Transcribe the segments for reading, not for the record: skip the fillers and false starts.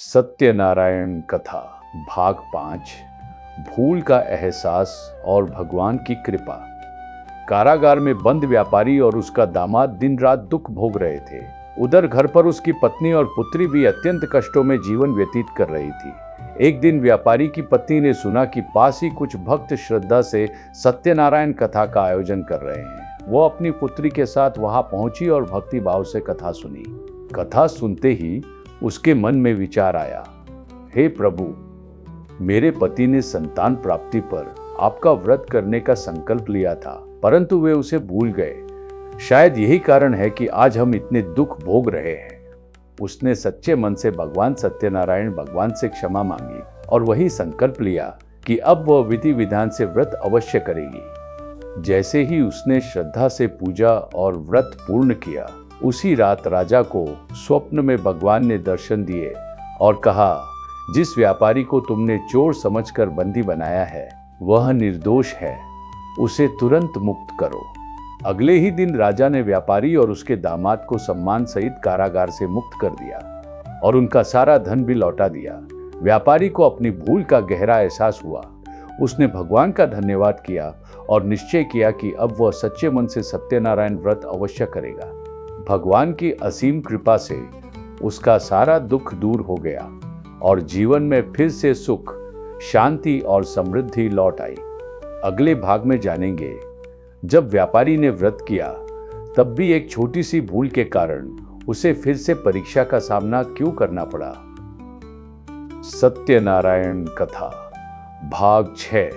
सत्यनारायण कथा भाग 5 भूल का एहसास और भगवान की कृपा। कारागार में बंद व्यापारी और उसका दामाद दिन रात दुख भोग रहे थे। उधर घर पर उसकी पत्नी और पुत्री भी अत्यंत कष्टों में जीवन व्यतीत कर रही थी। एक दिन व्यापारी की पत्नी ने सुना कि पास ही कुछ भक्त श्रद्धा से सत्यनारायण कथा का आयोजन कर रहे हैं। वो अपनी पुत्री के साथ वहां पहुंची और भक्ति भाव से कथा सुनी। कथा सुनते ही उसके मन में विचार आया, हे प्रभु, मेरे पति ने संतान प्राप्ति पर आपका व्रत करने का संकल्प लिया था, परंतु वे उसे भूल गए। शायद यही कारण है कि आज हम इतने दुख भोग रहे हैं। उसने सच्चे मन से भगवान सत्यनारायण भगवान से क्षमा मांगी और वही संकल्प लिया कि अब वह विधि विधान से व्रत अवश्य करेगी। जैसे ही उसने श्रद्धा से पूजा और व्रत पूर्ण किया, उसी रात राजा को स्वप्न में भगवान ने दर्शन दिए और कहा, जिस व्यापारी को तुमने चोर समझकर बंदी बनाया है वह निर्दोष है, उसे तुरंत मुक्त करो। अगले ही दिन राजा ने व्यापारी और उसके दामाद को सम्मान सहित कारागार से मुक्त कर दिया और उनका सारा धन भी लौटा दिया। व्यापारी को अपनी भूल का गहरा एहसास हुआ। उसने भगवान का धन्यवाद किया और निश्चय किया कि अब वह सच्चे मन से सत्यनारायण व्रत अवश्य करेगा। भगवान की असीम कृपा से उसका सारा दुख दूर हो गया और जीवन में फिर से सुख, शांति और समृद्धि लौट आई। अगले भाग में जानेंगे, जब व्यापारी ने व्रत किया तब भी एक छोटी सी भूल के कारण उसे फिर से परीक्षा का सामना क्यों करना पड़ा। सत्यनारायण कथा भाग 6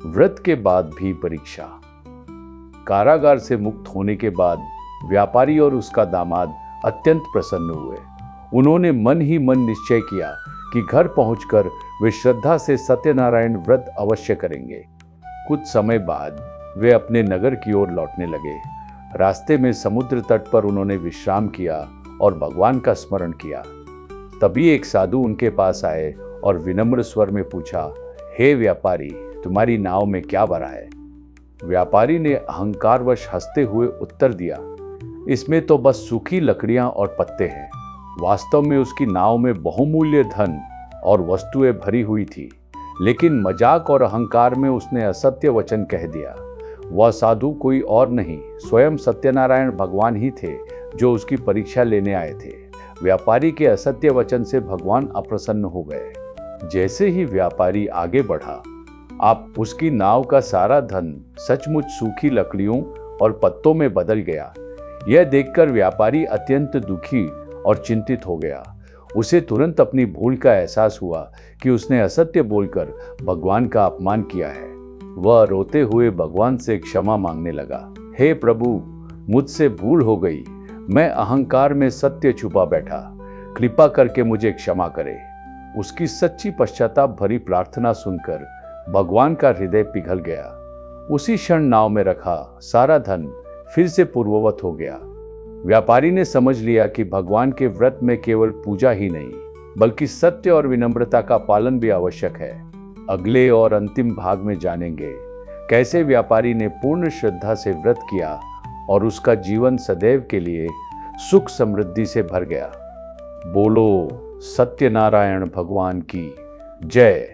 व्रत के बाद भी परीक्षा। कारागार से मुक्त होने के बाद व्यापारी और उसका दामाद अत्यंत प्रसन्न हुए। उन्होंने मन ही मन निश्चय किया कि घर पहुंचकर वे श्रद्धा से सत्यनारायण व्रत अवश्य करेंगे। कुछ समय बाद वे अपने नगर की ओर लौटने लगे। रास्ते में समुद्र तट पर उन्होंने विश्राम किया और भगवान का स्मरण किया। तभी एक साधु उनके पास आए और विनम्र स्वर में पूछा, हे व्यापारी, तुम्हारी नाव में क्या भरा है? व्यापारी ने अहंकारवश हंसते हुए उत्तर दिया, इसमें तो बस सूखी लकड़ियां और पत्ते हैं। वास्तव में उसकी नाव में बहुमूल्य धन और वस्तुएं भरी हुई थी, लेकिन मजाक और अहंकार में उसने असत्य वचन कह दिया। वह साधु कोई और नहीं, स्वयं सत्यनारायण भगवान ही थे जो उसकी परीक्षा लेने आए थे। व्यापारी के असत्य वचन से भगवान अप्रसन्न हो गए। जैसे ही व्यापारी आगे बढ़ा, आप उसकी नाव का सारा धन सचमुच सूखी लकड़ियों और पत्तों में बदल गया। यह देखकर व्यापारी अत्यंत दुखी और चिंतित हो गया। उसे तुरंत अपनी भूल का एहसास हुआ कि उसने असत्य बोलकर भगवान का अपमान किया है। वह रोते हुए भगवान से क्षमा मांगने लगा, हे प्रभु, मुझसे भूल हो गई। मैं अहंकार में सत्य छुपा बैठा, कृपा करके मुझे क्षमा करे। उसकी सच्ची पश्चाताप भरी प्रार्थना सुनकर भगवान का हृदय पिघल गया। उसी क्षण नाव में रखा सारा धन फिर से पूर्ववत हो गया। व्यापारी ने समझ लिया कि भगवान के व्रत में केवल पूजा ही नहीं, बल्कि सत्य और विनम्रता का पालन भी आवश्यक है। अगले और अंतिम भाग में जानेंगे कैसे व्यापारी ने पूर्ण श्रद्धा से व्रत किया और उसका जीवन सदैव के लिए सुख समृद्धि से भर गया। बोलो सत्यनारायण भगवान की जय।